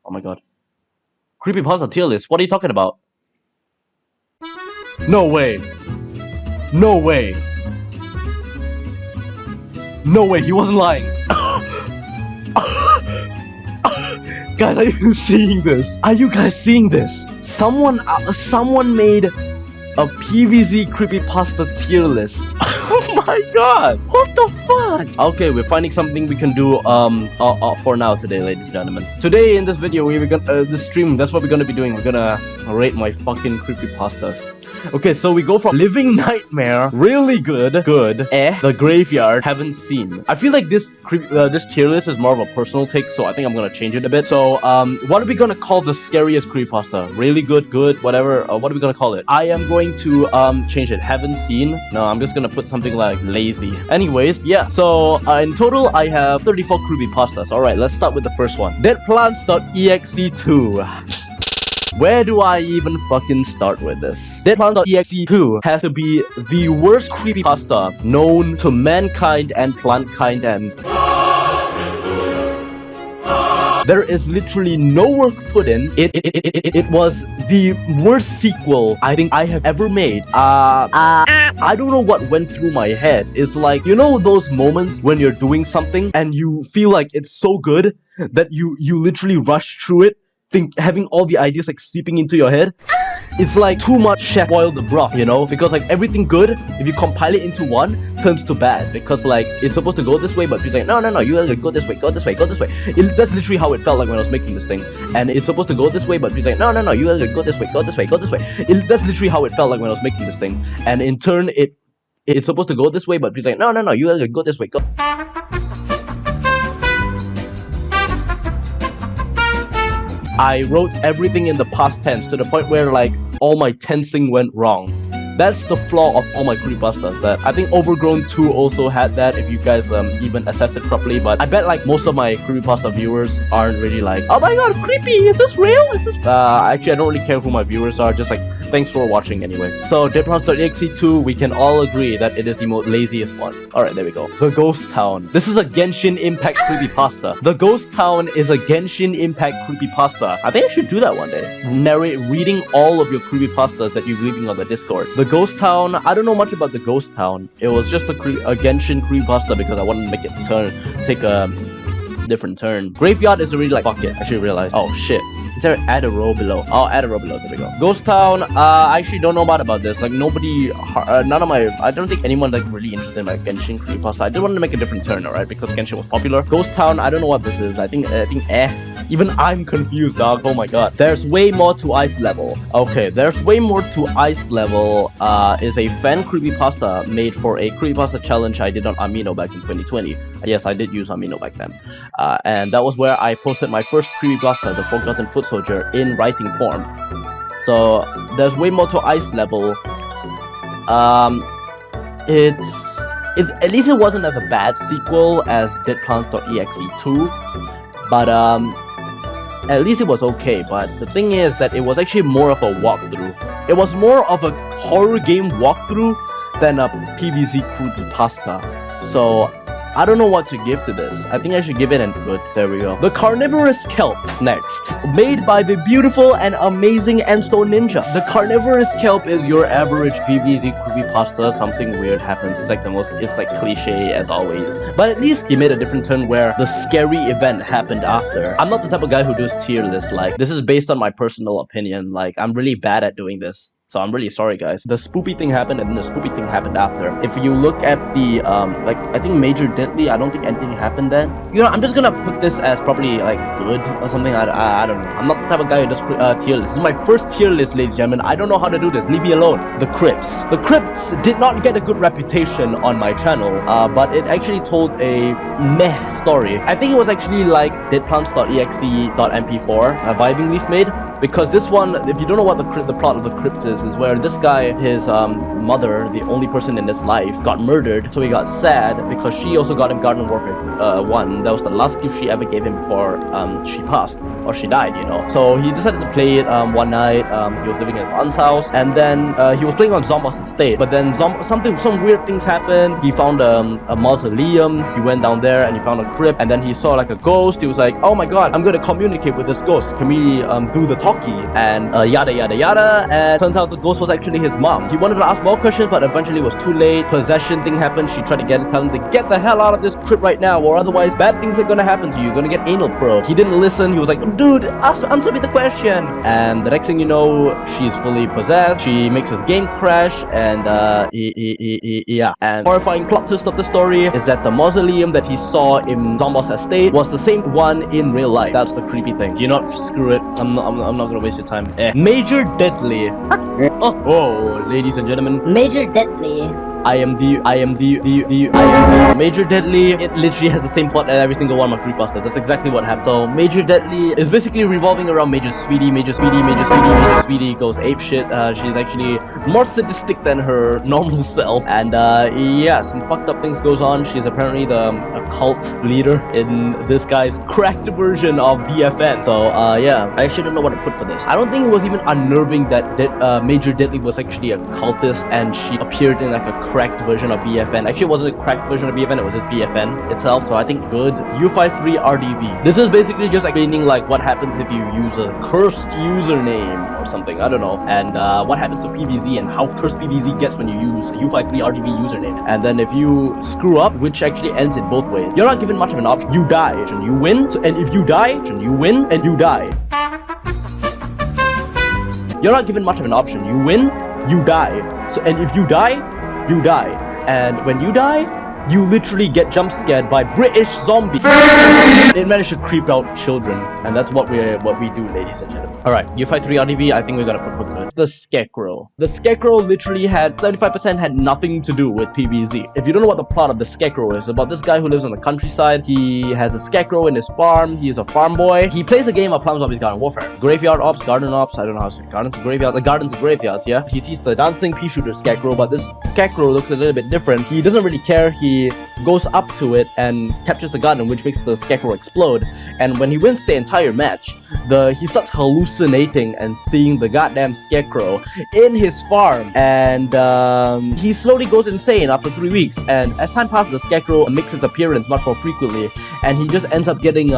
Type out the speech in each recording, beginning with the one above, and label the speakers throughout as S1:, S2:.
S1: Oh my god. Creepypasta Tierlist, what are you talking about? No way. No way. No way, he wasn't lying. Guys, are you seeing this? Are you guys seeing this? Someone made a PVZ Creepypasta tier list. Oh my god! What the fuck? Okay, we're finding something we can do for now today, ladies and gentlemen. Today in this video, we're gonna this stream. That's what we're gonna be doing. We're gonna rate my fucking creepypastas. Okay, so we go from Living Nightmare, really good, The Graveyard, haven't seen. I feel like this tier list is more of a personal take, so I think I'm gonna change it a bit. So, what are we gonna call the scariest creepypasta? Really good, whatever. What are we gonna call it? I am going to change it. Haven't seen. No, I'm just gonna put something like lazy. Anyways, yeah. So in total, I have 34 creepypastas. All right, let's start with the first one. Deadplants.exe2. Where do I even fucking start with this? Deadplants.exe2 has to be the worst creepypasta known to mankind and plantkind and... There is literally no work put in. It was the worst sequel I think I have ever made. I don't know what went through my head. It's like, you know those moments when you're doing something and you feel like it's so good that you literally rush through it, having all the ideas like seeping into your head. It's like too much chef boil the broth, you know, because like everything good, if you compile it into one, turns to bad, because like it's supposed to go this way, but you're like, no, you have to go this way. That's literally how it felt like when I was making this thing. And it's supposed to go this way, but you're like, no, you have to go this way. That's literally how it felt like when I was making this thing. And in turn, it's supposed to go this way, but you're like, no, you have to go this way. I wrote everything in the past tense to the point where like all my tensing went wrong. That's the flaw of all my creepypastas. That I think Overgrown 2 also had that, if you guys even assess it properly. But I bet like most of my creepypasta viewers aren't really like, oh my god, creepy, is this real? Actually, I don't really care who my viewers are, just like, thanks for watching anyway. So Deadplants.exe2, we can all agree that it is the most laziest one. Alright, there we go. The Ghost Town. This is a Genshin Impact creepypasta. The Ghost Town is a Genshin Impact creepypasta. I think I should do that one day. Reading all of your creepypastas that you're leaving on the Discord. The Ghost Town, I don't know much about the Ghost Town. It was just a Genshin creepypasta because I wanted to make it take a different turn. Graveyard is already like, fuck it, I should realize. Oh shit. Is there add a row below? Oh, add a row below. There we go. Ghost Town. I actually don't know about this. Like nobody, none of my. I don't think anyone like really interested in like Genshin creepypasta. I just wanted to make a different turn, alright, because Genshin was popular. Ghost Town. I don't know what this is. I think Even I'm confused, dog. Oh my god. There's way more to ice level. Okay, there's way more to ice level. Is a fan creepypasta made for a creepypasta challenge I did on Amino back in 2020. Yes, I did use Amino back then. And that was where I posted my first creepypasta, The Forgotten Foot Soldier, in writing form. So there's way more to ice level. At least it wasn't as a bad sequel as Deadplants.exe2, but at least it was okay. But the thing is that it was actually more of a walkthrough. It was more of a horror game walkthrough than a PVZ creepypasta. So I don't know what to give to this. I think I should give it a good. There we go. The Carnivorous Kelp next. Made by the beautiful and amazing Endstone Ninja. The Carnivorous Kelp is your average PVZ creepypasta. Something weird happens. It's like it's like cliche as always. But at least he made a different turn where the scary event happened after. I'm not the type of guy who does tier lists. Like, this is based on my personal opinion. Like, I'm really bad at doing this. So I'm really sorry, guys. The spoopy thing happened, and then the spoopy thing happened after. If you look at the, like, I think Major Dentley, I don't think anything happened then. You know, I'm just gonna put this as probably, like, good or something. I don't know. I'm not the type of guy who does tier lists. This is my first tier list, ladies and gentlemen. I don't know how to do this. Leave me alone. The Crypts. The Crypts did not get a good reputation on my channel, but it actually told a meh story. I think it was actually like Deadplants.exe.mp4, Vibing Leaf made. because this one, if you don't know what the plot of the crypt is where this guy, his mother, the only person in his life, got murdered, so he got sad because she also got him Garden Warfare 1. That was the last gift she ever gave him before she passed, or she died, you know. So he decided to play it one night. He was living in his aunt's house, and then he was playing on Zomboss Estate, but then some weird things happened. He found a mausoleum. He went down there and he found a crypt, and then he saw like a ghost. He was like, oh my god, I'm gonna communicate with this ghost. Can we do the talkie? And yada yada yada. And turns out the ghost was actually his mom. He wanted to ask more questions, but eventually it was too late. Possession thing happened. She tried to tell him to get the hell out of this crypt right now, or otherwise bad things are gonna happen to you. You're gonna get anal probed. He didn't listen. He was like, dude, answer me the question. And the next thing you know, she's fully possessed. She makes his game crash, and yeah. And horrifying plot twist of the story is that the mausoleum that he saw in Zomboss Estate was the same one in real life. That's the creepy thing. You not screw it. I'm not gonna waste your time. Major Deadly. Oh, ladies and gentlemen.
S2: Major Deadly.
S1: I am the Major Deadly. It literally has the same plot as every single one of my creepypastas. That's exactly what happened. So Major Deadly is basically revolving around Major Sweetie. Major Sweetie goes apeshit. She's actually more sadistic than her normal self, and yeah, some fucked up things goes on. She's apparently the cult leader in this guy's cracked version of BFN. So yeah, I actually don't know what to put for this. I don't think it was even unnerving that Major Deadly was actually a cultist and she appeared in like a cracked version of BFN. Actually, it wasn't a cracked version of BFN, it was just BFN itself. So I think good. U53 RDV. This is basically just explaining like what happens if you use a cursed username or something. I don't know. And what happens to PVZ and how cursed PVZ gets when you use a U53 RDV username. And then if you screw up, which actually ends it both ways, you're not given much of an option. You die and you win. And if you die, you win and you die. You're not given much of an option. You win, you die. So, and if you die, you die. And when you die, you literally get jump scared by British zombies. It managed to creep out children, and that's what we do, ladies and gentlemen. Alright, U53 RDV, I think we gotta put for good. The Scarecrow. The Scarecrow literally had 75% had nothing to do with PVZ. If you don't know what the plot of the Scarecrow is, about this guy who lives on the countryside. He has a scarecrow in his farm. He is a farm boy. He plays a game of Plants Zombies Garden Warfare. Graveyard Ops, Garden Ops, I don't know how to say gardens, graveyard, the gardens and graveyards, yeah? He sees the dancing pea shooter Scarecrow, but this Scarecrow looks a little bit different. He doesn't really care. He goes up to it and captures the garden, which makes the Scarecrow explode. And when he wins the entire match, he starts hallucinating and seeing the goddamn Scarecrow in his farm. And he slowly goes insane after 3 weeks. And as time passes, the Scarecrow makes its appearance much more frequently. And he just ends up getting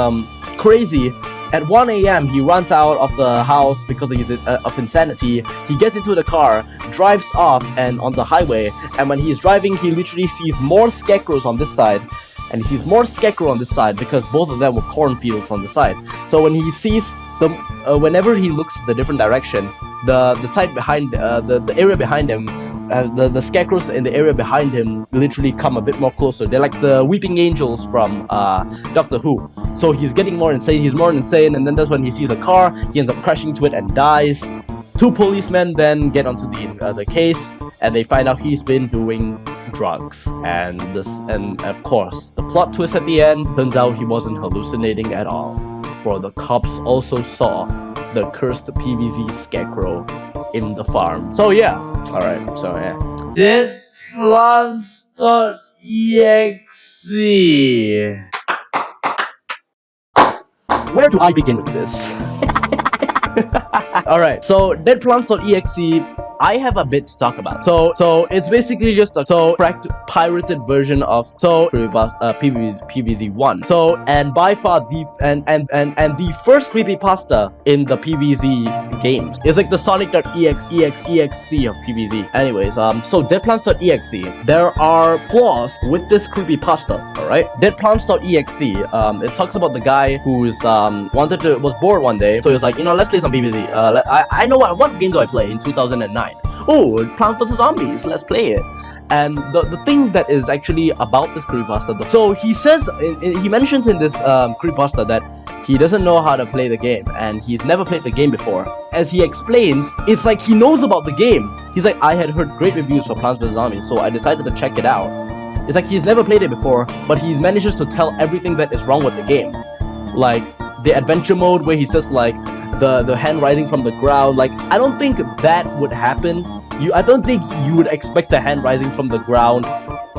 S1: crazy. At 1 a.m., he runs out of the house because of insanity. He gets into the car, drives off and on the highway, and when he's driving, he literally sees more Scarecrows on this side, and he sees more Scarecrow on this side because both of them were cornfields on the side. So when he sees them, whenever he looks the different direction, the side behind, the area behind him, the Scarecrows in the area behind him literally come a bit more closer. They're like the weeping angels from Doctor Who. So he's getting more insane, and then that's when he sees a car, he ends up crashing into it and dies. 2 policemen then get onto the case, and they find out he's been doing drugs. And of course, the plot twist at the end turns out he wasn't hallucinating at all. For the cops also saw the cursed PVZ Scarecrow in the farm. So yeah. Alright, so yeah. Deadplants.exe. Where do I begin with this? Alright, so Deadplants.exe, I have a bit to talk about. So it's basically just a cracked pirated version of PVZ 1. So, and by far the first creepypasta in the PVZ games. It's like the Sonic.exe of PVZ. Anyways, so Deadplants.exe, there are flaws with this creepypasta, alright? Deadplants.exe, it talks about the guy who's was bored one day, so he was like, you know, let's play some PVZ. I know what game do I play in 2009? Oh, Plants vs Zombies, let's play it. And the thing that is actually about this creepypasta, so he says, he mentions in this creepypasta that he doesn't know how to play the game, and he's never played the game before. As he explains, it's like he knows about the game. He's like, I had heard great reviews for Plants vs Zombies, so I decided to check it out. It's like he's never played it before, but he manages to tell everything that is wrong with the game. Like, the adventure mode where he says like, the hand rising from the ground. Like, I don't think that would happen. I don't think you would expect the hand rising from the ground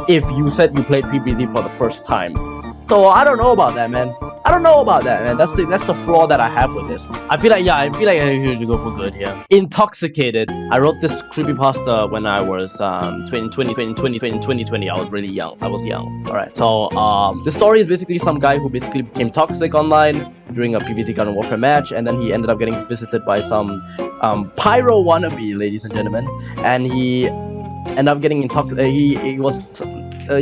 S1: if you said you played PvZ for the first time. So I don't know about that, man. I don't know about that, man. That's the flaw that I have with this. I feel like I should go for good here. Intoxicated. I wrote this creepypasta when I was 2020. I was really young. I was young. Alright. So the story is basically some guy who basically became toxic online during a PvZ Garden Warfare match, and then he ended up getting visited by some pyro wannabe, ladies and gentlemen, and he ended up getting intoxicated. He was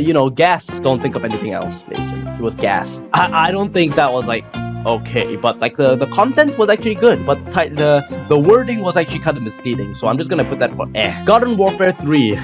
S1: you know, gassed. Don't think of anything else, ladies and gentlemen. He was gassed. I don't think that was like okay, but like the content was actually good, but the wording was actually kind of misleading, so I'm just gonna put that for Garden Warfare 3.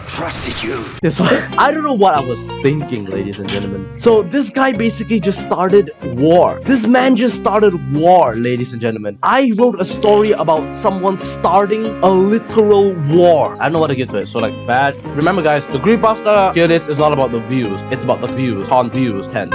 S2: Trusted you.
S1: This one, I don't know what I was thinking, ladies and gentlemen. So this guy basically just started war. This man just started war, ladies and gentlemen. I wrote a story about someone starting a literal war. I don't know what to get to it, so like bad. Remember guys, the Creepypasta Tierlist is not about the views. It's about the views. On views 10.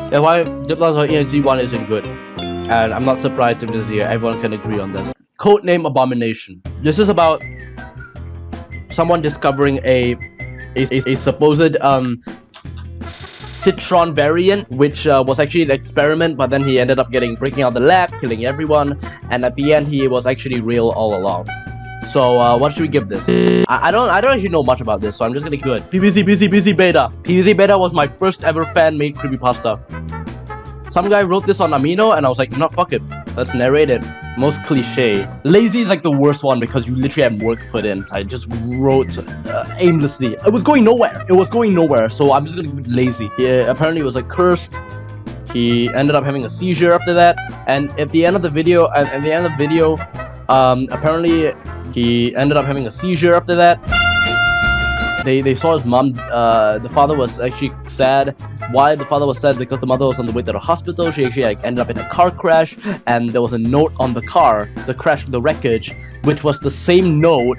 S1: That's why Diplo's ENG1 isn't good. And I'm not surprised if this year everyone can agree on this. Codename Abomination. This is about someone discovering a supposed Citron variant, which was actually an experiment, but then he ended up breaking out the lab, killing everyone, and at the end he was actually real all along. So what should we give this? I don't actually know much about this, so I'm just gonna good. PvZ Beta. PvZ Beta was my first ever fan-made creepypasta. Some guy wrote this on Amino, and I was like, no, fuck it. Let's narrate it. Most cliche. Lazy is like the worst one because you literally have work put in. I just wrote aimlessly. It was going nowhere. So I'm just gonna be lazy. Apparently it was like cursed. He ended up having a seizure after that. And at the end of the video, apparently he ended up having a seizure after that. They saw his mom. The father was actually sad. Why the father was sad? Because the mother was on the way to the hospital. She actually ended up in a car crash, and there was a note on the car, the wreckage, which was the same note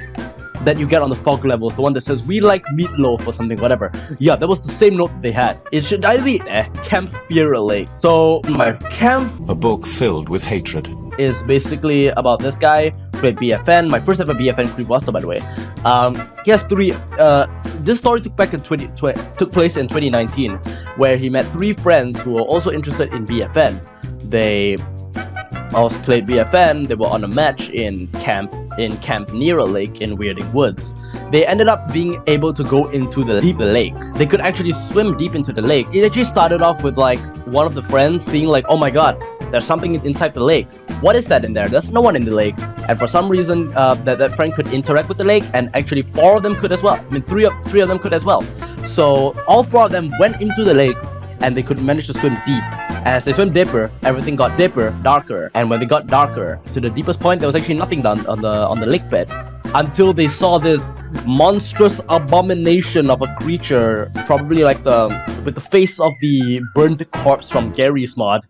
S1: that you get on the fog levels, the one that says "We like meatloaf" or something, whatever. Yeah, that was the same note they had. It should either be Camp Fear Lake. So my camp,
S2: a book filled with hatred,
S1: is basically about this guy who played BFN. My first ever BFN creepypasta, by the way. He has three. This story took place in 2019, where he met 3 friends who were also interested in BFN. They also played BFN. They were on a match in Camp near a lake in Weirding Woods. They ended up being able to go into the deep lake. They could actually swim deep into the lake. It actually started off with like one of the friends seeing like, oh my god, there's something inside the lake. What is that in there? There's no one in the lake. And for some reason, that friend could interact with the lake, and actually 4 of them could as well. I mean, three of them could as well. So all 4 of them went into the lake, and they could manage to swim deep. As they swim deeper, everything got darker. And when they got darker to the deepest point, there was actually nothing done on the lake bed, until they saw this monstrous abomination of a creature, probably like with the face of the burnt corpse from Gary's mod.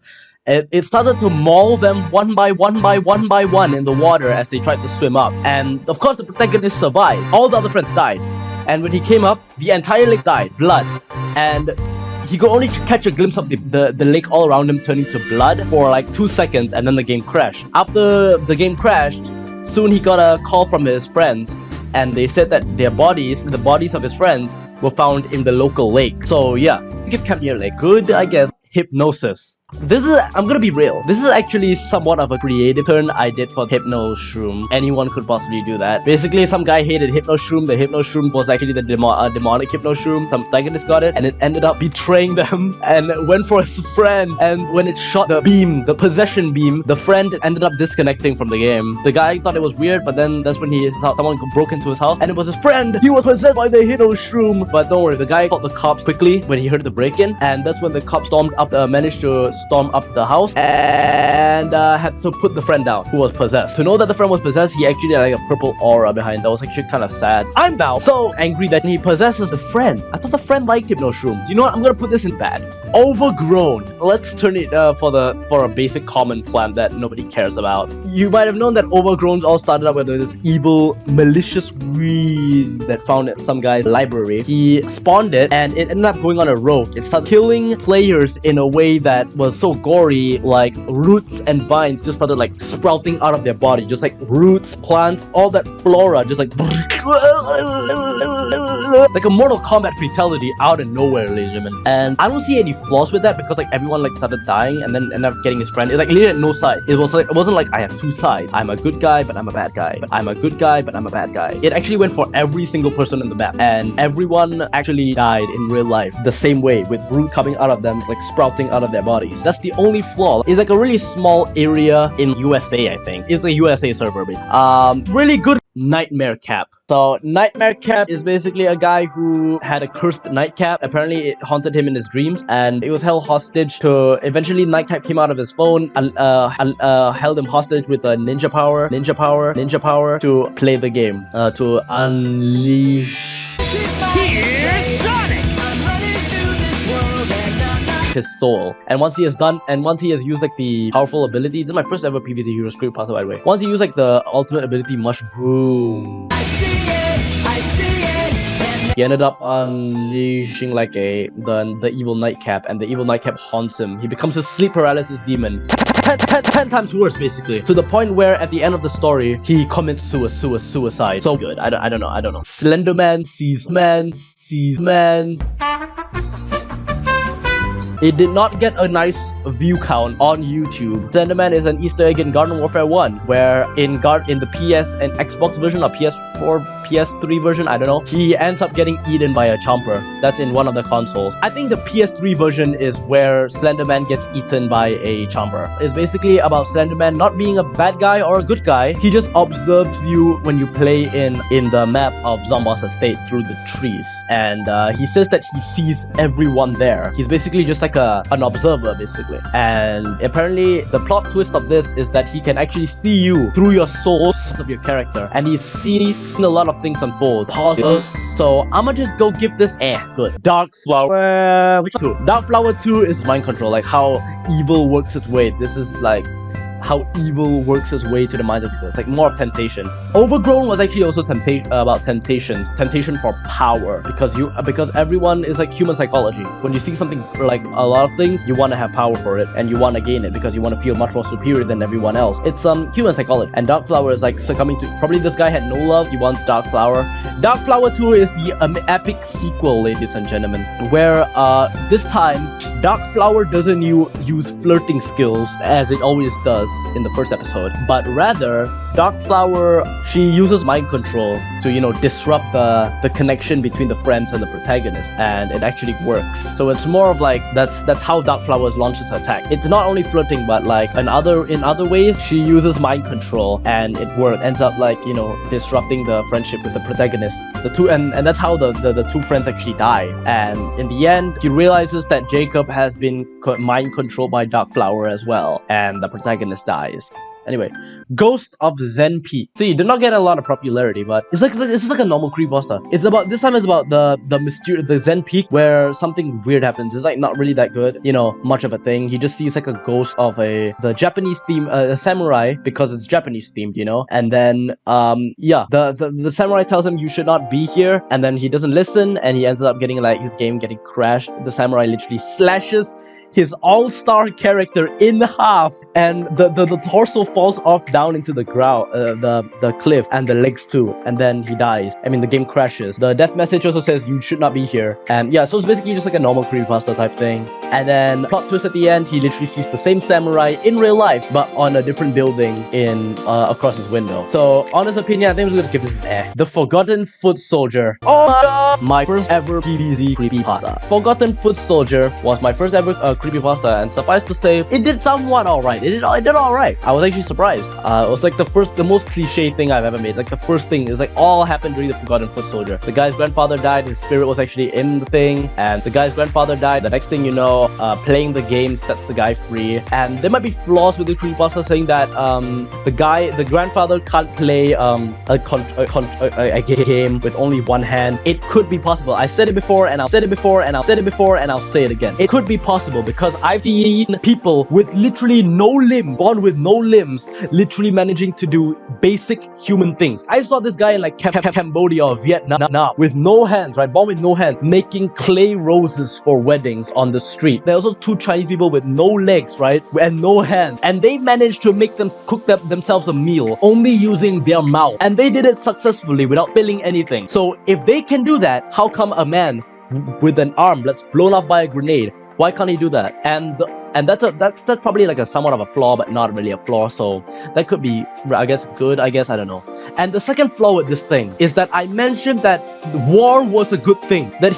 S1: It started to maul them one by one in the water as they tried to swim up. And of course the protagonist survived. All the other friends died. And when he came up, the entire lake died. Blood. And he could only catch a glimpse of the lake all around him turning to blood for like 2 seconds, and then the game crashed. After the game crashed, soon he got a call from his friends, and they said that the bodies of his friends were found in the local lake. So yeah, give Camp Near Lake good, I guess. Hypnosis. I'm gonna be real. This is actually somewhat of a creative turn I did for Hypno Shroom. Anyone could possibly do that. Basically, some guy hated Hypno Shroom. The Hypno Shroom was actually the demonic Hypno Shroom. Some protagonist got it, and it ended up betraying them and went for his friend. And when it shot the beam, the possession beam, the friend ended up disconnecting from the game. The guy thought it was weird, but then that's when he saw someone broke into his house, and it was his friend. He was possessed by the Hypno Shroom. But don't worry, the guy called the cops quickly when he heard the break-in, and that's when the cops stormed up, managed to storm up the house and had to put the friend down who was possessed. To know that the friend was possessed, he actually had like a purple aura behind that was actually kind of sad. I'm now so angry that he possesses the friend. I thought the friend liked hypno shrooms. You know what? I'm gonna put this in bad. Overgrown. Let's turn it for a basic common plant that nobody cares about. You might have known that overgrowns all started up with this evil, malicious weed that found at some guy's library. He spawned it and it ended up going on a rogue. It started killing players in a way that was so gory, like roots and vines just started like sprouting out of their body, just like roots, plants, all that flora just like like a Mortal Kombat fatality out of nowhere, ladies and gentlemen. And I don't see any flaws with that because like everyone like started dying and then ended up getting his friend. It's like literally had no side. It wasn't like I have two sides. I'm a good guy, but I'm a bad guy. But I'm a good guy, but I'm a bad guy. It actually went for every single person in the map, and everyone actually died in real life the same way, with root coming out of them, like sprouting out of their bodies. That's the only flaw. It's like a really small area in USA, I think. It's a USA server base. Really good Nightmare Cap. So Nightmare Cap is basically a guy who had a cursed nightcap. Apparently it haunted him in his dreams and it was held hostage to eventually Nightcap came out of his phone and held him hostage with a ninja power to play the game, to unleash his soul. And once he has used like the powerful ability, this is my first ever PvZ Heroes Creepypasta, by the way. Once he used like the ultimate ability Mushroom, he ended up unleashing like the evil nightcap, and the evil nightcap haunts him. He becomes a sleep paralysis demon. 10 times worse, basically, to the point where at the end of the story he commits suicide. So good. I don't know. Slenderman sees man. It did not get a nice view count on YouTube. Slenderman is an Easter egg in Garden Warfare 1, where in the PS and Xbox version or PS4, PS3 version, I don't know, he ends up getting eaten by a chomper. That's in one of the consoles. I think the PS3 version is where Slenderman gets eaten by a chomper. It's basically about Slenderman not being a bad guy or a good guy. He just observes you when you play in the map of Zomboss Estate through the trees. And he says that he sees everyone there. He's basically just like an observer, basically. And apparently the plot twist of this is that he can actually see you through your souls of your character, and he's seen a lot of things unfold. So I'ma just go give this good. Dark Flower 2. Dark Flower 2 is mind control, like how evil works its way. This is like how evil works its way to the minds of people. It's like more of temptations. Overgrown was actually also temptation for power, because everyone is like human psychology. When you see something, like a lot of things, you want to have power for it and you want to gain it because you want to feel much more superior than everyone else. It's human psychology. And Dark Flower is like succumbing to, probably this guy had no love, he wants Dark Flower. Dark Flower 2 is the epic sequel, ladies and gentlemen, where this time Dark Flower doesn't use flirting skills as it always does in the first episode, but rather Dark Flower, she uses mind control to, you know, disrupt the connection between the friends and the protagonist, and it actually works. So it's more of like that's how Dark Flower launches her attack. It's not only flirting, but like in other ways she uses mind control, and it works. Ends up like, you know, disrupting the friendship with the protagonist. The two and that's how the two friends actually die. And in the end, he realizes that Jacob has been mind controlled by Dark Flower as well, and the protagonist dies. Anyway, Ghost of Zen Peak. See, it did not get a lot of popularity, but it's like a normal creepypasta. It's about the Zen Peak, where something weird happens. It's like not really that good, you know, much of a thing. He just sees like a ghost of the Japanese theme, a samurai, because it's Japanese themed, you know. And then yeah, the samurai tells him you should not be here, and then he doesn't listen, and he ends up getting like his game getting crashed. The samurai literally slashes his all-star character in half, and the torso falls off down into the ground, the cliff, and the legs too, and then he dies. I mean, the game crashes. The death message also says you should not be here, and yeah, so it's basically just like a normal creepypasta type thing. And then plot twist at the end, he literally sees the same samurai in real life, but on a different building in across his window. So honest opinion, I think I'm just gonna give this an The Forgotten Foot Soldier. Oh my god! my first ever PvZ creepypasta. Forgotten Foot Soldier was my first ever creepypasta, and suffice to say, it did somewhat alright. It did alright. I was actually surprised. It was like the most cliche thing I've ever made. Like the first thing is like all happened during the Forgotten Foot Soldier. The guy's grandfather died, his spirit was actually in the thing, and the guy's grandfather died. The next thing you know, playing the game sets the guy free. And there might be flaws with the creepypasta saying that the grandfather can't play a game with only one hand. It could be possible. I said it before, and I'll say it before, and I'll say it before, and I'll say it again. It could be possible because I've seen people with literally no limb, born with no limbs, literally managing to do basic human things. I saw this guy in like Cambodia or Vietnam with no hands, right? Born with no hands, making clay roses for weddings on the street. There are also two Chinese people with no legs, right? And no hands. And they managed to make them cook themselves a meal only using their mouth. And they did it successfully without spilling anything. So if they can do that, how come a man with an arm that's blown up by a grenade, why can't he do that? And that's probably like a somewhat of a flaw, but not really a flaw. So that could be, I guess, good. I don't know. And the second flaw with this thing is that I mentioned that war was a good thing. That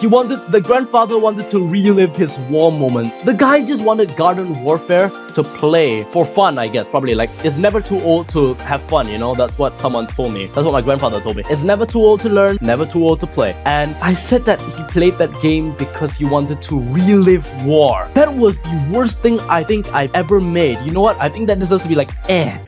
S1: the grandfather wanted to relive his war moment. The guy just wanted garden warfare to play for fun, I guess. Probably like, it's never too old to have fun, you know? That's what someone told me. That's what my grandfather told me. It's never too old to learn, never too old to play. And I said that he played that game because he wanted to relive war. That was the worst thing I think I've ever made. You know what? I think that deserves to be like,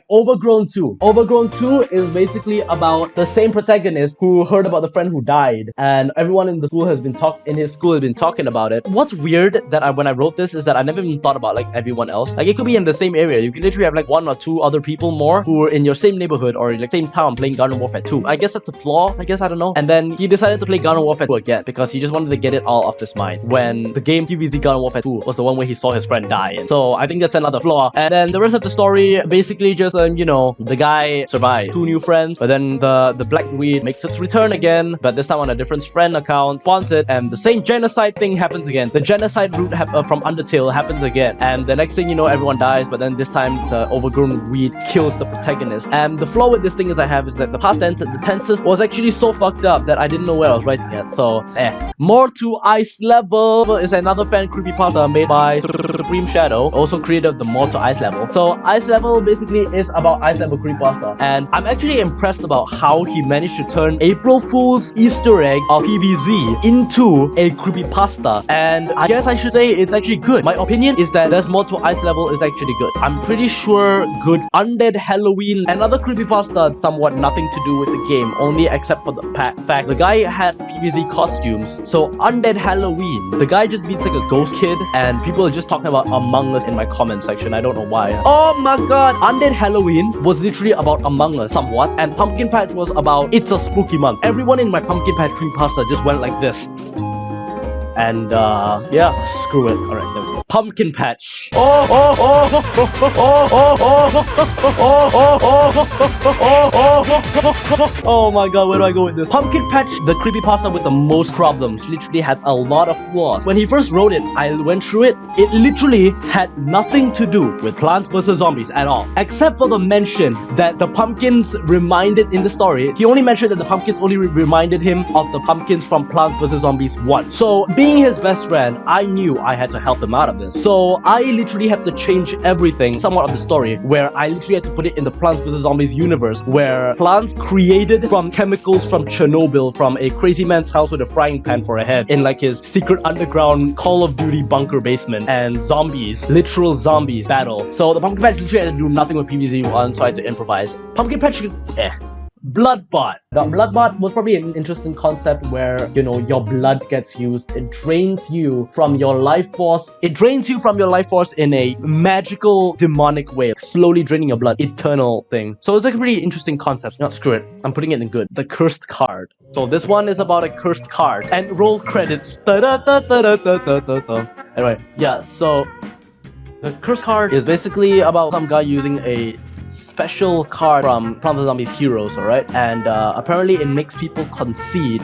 S1: Overgrown 2. Overgrown 2 is basically about the same protagonist who heard about the friend who died, and everyone in the school has been talking about it. What's weird that when I wrote this is that I never even thought about like everyone else. Like it could be in the same area. You could literally have like one or two other people more who are in your same neighborhood or like same town playing Garden Warfare 2. I guess that's a flaw. I don't know. And then he decided to play Garden Warfare 2 again because he just wanted to get it all off his mind when the game PvZ Garden Warfare 2 was the one where he saw his friend die. And so I think that's another flaw. And then the rest of the story basically just you know, the guy survived 2 new friends, but then the black weed makes its return again, but this time on a different friend account, spawns it, and the same genocide thing happens again. The genocide route from Undertale happens again, and the next thing you know, everyone dies, but then this time the overgrown weed kills the protagonist. And the flaw with this thing is that the past tense, the tenses was actually so fucked up that I didn't know where I was writing at. So More to Ice Level is another fan creepypasta made by Supreme Shadow, also creator of the More to Ice Level. So Ice Level basically is about Ice Level creepypasta, and I'm actually impressed about how he managed to turn April Fool's Easter egg of PvZ into a creepypasta, and I guess I should say it's actually good. My opinion is that There's More to Ice Level is actually good. I'm pretty sure good. Undead Halloween, another creepypasta, somewhat nothing to do with the game, only except for the fact the guy had PvZ costumes. So Undead Halloween, the guy just beats like a ghost kid, and people are just talking about Among Us in my comment section. I don't know why. Oh my god, Undead Halloween was literally about Among Us somewhat, and Pumpkin Patch was about It's a Spooky Month. Everyone in my Pumpkin Patch creepypasta just went like this. And yeah, screw it. Alright, there we go. Pumpkin Patch. Oh my god, where do I go with this? Pumpkin Patch, the creepypasta with the most problems, literally has a lot of flaws. When he first wrote it, I went through it. It literally had nothing to do with Plants vs. Zombies at all. Except for the mention that the pumpkins reminded in the story. He only mentioned that the pumpkins only reminded him of the pumpkins from Plants vs. Zombies 1. So, being his best friend, I knew I had to help him out of this. So I literally had to change everything, somewhat of the story, where I literally had to put it in the Plants vs. Zombies universe, where plants created from chemicals from Chernobyl, from a crazy man's house with a frying pan for a head, in like his secret underground Call of Duty bunker basement, and zombies, literal zombies, battle. So the Pumpkin Patch literally had to do nothing with PvZ 1, so I had to improvise. Pumpkin Patch, Bloodbot. The Bloodbot was probably an interesting concept where, you know, your blood gets used. It drains you from your life force. It drains you from your life force in a magical, demonic way. Slowly draining your blood. Eternal thing. So it's like a pretty interesting concept. No, screw it. I'm putting it in good. The Cursed Card. So this one is about a cursed card. And roll credits. Anyway, yeah, so the Cursed Card is basically about some guy using a special card from Plants vs. Zombies Heroes, alright? And apparently it makes people concede.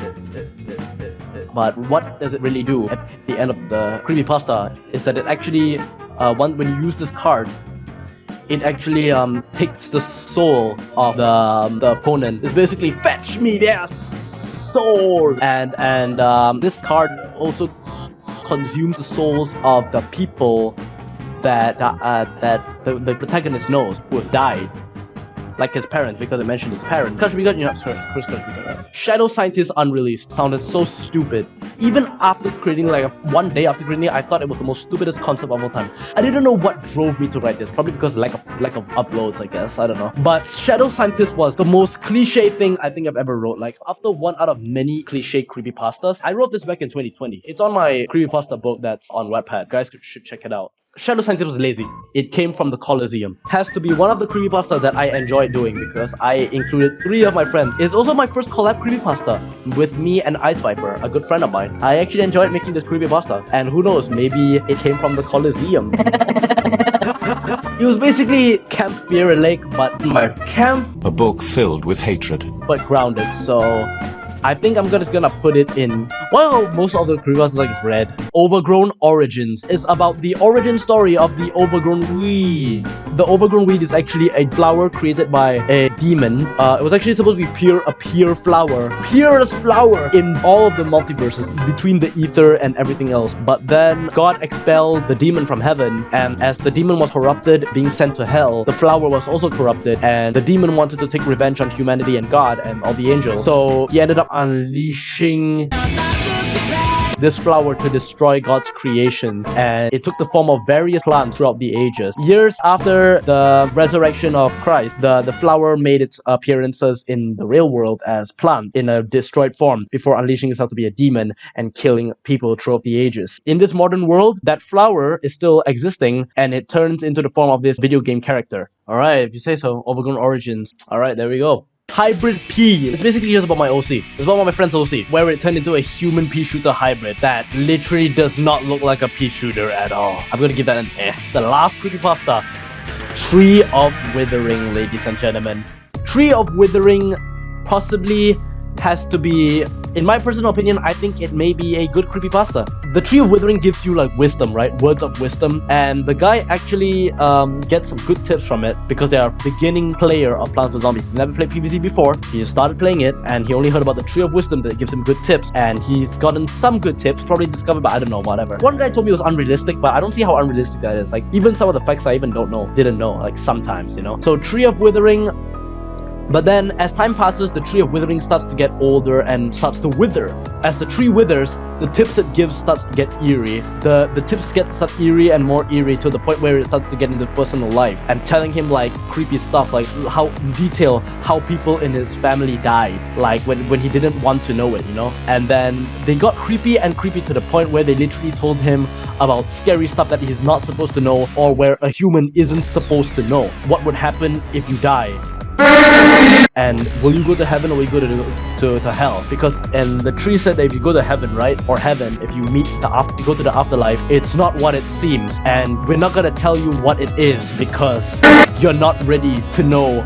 S1: But what does it really do at the end of the creepypasta is that it actually, when you use this card, it actually takes the soul of the opponent. It's basically, fetch me there, soul. And this card also consumes the souls of the people that the protagonist knows who have died. Like his parents, because it mentioned his parents. Shadow Scientist Unreleased sounded so stupid. Even after creating, like, one day after creating it, I thought it was the most stupidest concept of all time. I didn't know what drove me to write this. Probably because lack of uploads, I guess. I don't know. But Shadow Scientist was the most cliche thing I think I've ever wrote. Like, after one out of many cliche creepypastas, I wrote this back in 2020. It's on my creepypasta book that's on Wattpad. Guys should check it out. Shadow Scientist was lazy. It came from the Colosseum. Has to be one of the creepypasta that I enjoy doing because I included 3 of my friends. It's also my first collab creepypasta with me and Ice Viper, a good friend of mine. I actually enjoyed making this creepypasta, and who knows, maybe it came from the Colosseum. It was basically Camp Fear Lake, but my camp.
S2: A book filled with hatred.
S1: But grounded, so I think I'm just gonna put it in. Well, most of the creepypastas like red. Overgrown Origins is about the origin story of the overgrown weed. The overgrown weed is actually a flower created by a demon. It was actually supposed to be a pure flower. Purest flower in all of the multiverses between the ether and everything else. But then God expelled the demon from heaven, and as the demon was corrupted, being sent to hell, the flower was also corrupted, and the demon wanted to take revenge on humanity and God and all the angels. So he ended up unleashing this flower to destroy God's creations, and it took the form of various plants throughout the ages. Years after the resurrection of Christ, the flower made its appearances in the real world as plant in a destroyed form before unleashing itself to be a demon and killing people throughout the ages. In this modern world, that flower is still existing, and it turns into the form of this video game character. Alright, if you say so. Overgrown Origins. Alright, there we go. Hybrid P. It's basically just about my OC. It's about my friend's OC, where it turned into a human pea shooter hybrid that literally does not look like a pea shooter at all. I'm gonna give that an eh. The last creepypasta. Tree of Withering, ladies and gentlemen. Tree of Withering possibly has to be, in my personal opinion, I think it may be a good creepypasta. The Tree of Withering gives you like wisdom, right? Words of wisdom. And the guy actually gets some good tips from it because they are a beginning player of Plants vs Zombies. He's never played PvZ before. He just started playing it and he only heard about the Tree of Wisdom that gives him good tips. And he's gotten some good tips, probably discovered, but I don't know, whatever. One guy told me it was unrealistic, but I don't see how unrealistic that is. Like, even some of the facts I even didn't know, like sometimes, you know? So Tree of Withering. But then, as time passes, the Tree of Withering starts to get older and starts to wither. As the tree withers, the tips it gives starts to get eerie. The tips start eerie and more eerie to the point where it starts to get into personal life and telling him like creepy stuff, like how in detail how people in his family died, like when he didn't want to know it, you know. And then they got creepy and creepy to the point where they literally told him about scary stuff that he's not supposed to know, or where a human isn't supposed to know. What would happen if you die? And will you go to heaven or will you go to hell? Because, and the tree said that if you go to heaven, right, or heaven, if you you go to the afterlife, it's not what it seems, and we're not gonna tell you what it is because you're not ready to know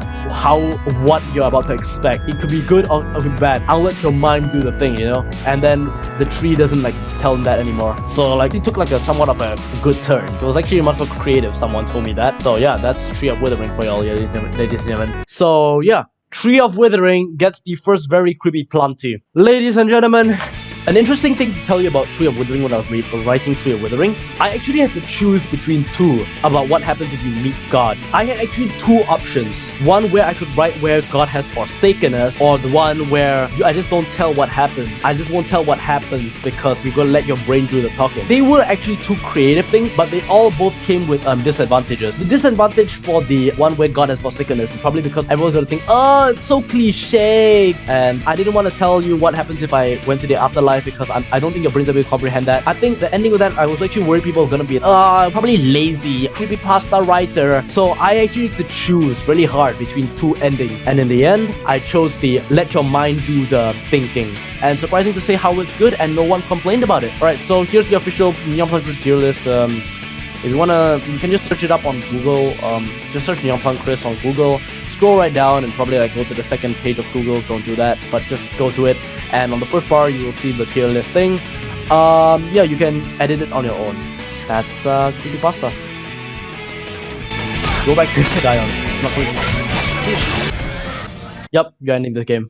S1: what you're about to expect. It could be good or it could be bad. I'll let your mind do the thing, you know. And then the tree doesn't like tell him that anymore. So like it took like a somewhat of a good turn. It was actually much more creative. Someone told me that. So yeah, that's Tree of Withering for y'all, ladies and gentlemen. So yeah. Tree of Withering gets the first very creepy planty. Ladies and gentlemen, an interesting thing to tell you about Tree of Withering when I was writing Tree of Withering, I actually had to choose between two about what happens if you meet God. I had actually two options. One where I could write where God has forsaken us, or the one where I just don't tell what happens. I just won't tell what happens because you're gonna let your brain do the talking. They were actually two creative things, but they all both came with disadvantages. The disadvantage for the one where God has forsaken us is probably because everyone's gonna think, oh, it's so cliche. And I didn't want to tell you what happens if I went to the afterlife, because I don't think your brains are able to comprehend that. I think the ending of that, I was actually worried people are gonna be probably lazy, creepypasta writer. So I actually had to choose really hard between two endings, and in the end, I chose the let your mind do the thinking. And surprising to say how it's good, and no one complained about it. Alright, so here's the official Neonpunk tier list. If you wanna, you can just search it up on Google. Just search Neonpunk Chris on Google. Scroll right down and probably like go to the second page of Google. Don't do that, but just go to it. And on the first bar, you will see the tier list thing. Yeah, you can edit it on your own. That's Creepypasta. Go back to the guy on. Not Yep, you're ending the game.